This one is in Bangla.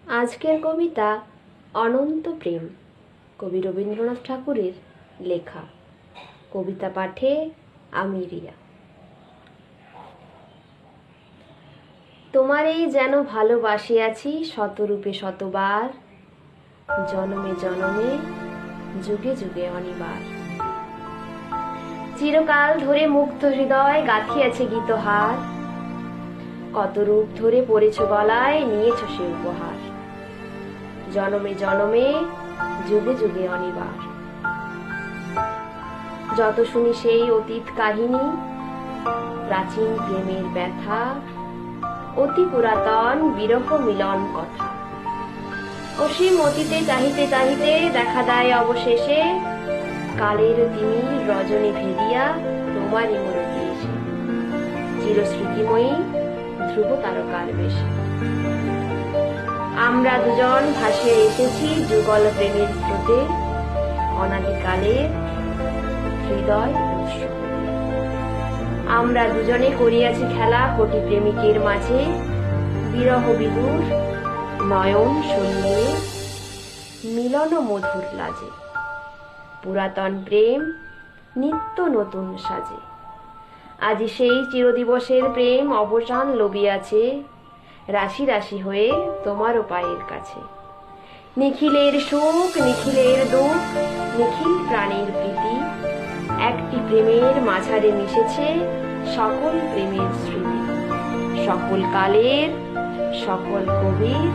আজকের কবিতা অনন্ত প্রেম, কবি রবীন্দ্রনাথ ঠাকুরের লেখা। কবিতা পাঠে আমি রিয়া। তোমারেই যেন ভালোবাসিয়াছি শতরূপে শতবার, জনমে জনমে যুগে যুগে অনিবার। চিরকাল ধরে মুগ্ধ হৃদয় গাঁথিয়াছে গীতহার, কত রূপ ধরে পড়েছ গলায়, নিয়েছ সে উপহার। জনমে জনমে যুগে যুগে অনিবার। যত শুনি সেই অতীত কাহিনী, প্রাচীন প্রেমের ব্যথা, অতি পুরাতন বিরহ মিলন কথা। অসীম অতীতে চাহিতে চাহিতে দেখা দেয় অবশেষে কালের তিমির রজনী ভেদিয়া তোমারই মূর্তি এসে, চিরস্মৃতিময়ী ধ্রুব তারকার বেশে। আমরা দুজন ভাসিয়ে এসেছি যুগল প্রেমের স্রোতে, অনাদিকালের হৃদয় উৎস। আমরা দুজনে করিয়াছি খেলা কোটি প্রেমিকের মাঝে, বিরহ বিদুর নয়ন শূন্যে মিলন মধুর লাজে। পুরাতন প্রেম নিত্য নতুন সাজে, আজি সেই চিরদিবসের প্রেম অবসান লবিয়াছে, রাশি রাশি হয়ে তোমারও পায়ের কাছে। নিখিলের সুখ নিখিলের দুঃখ নিখিল প্রাণের প্রীতি, একটি প্রেমের মাঝারে মিশেছে সকল প্রেমের স্মৃতি। সকল কালের সকল কবির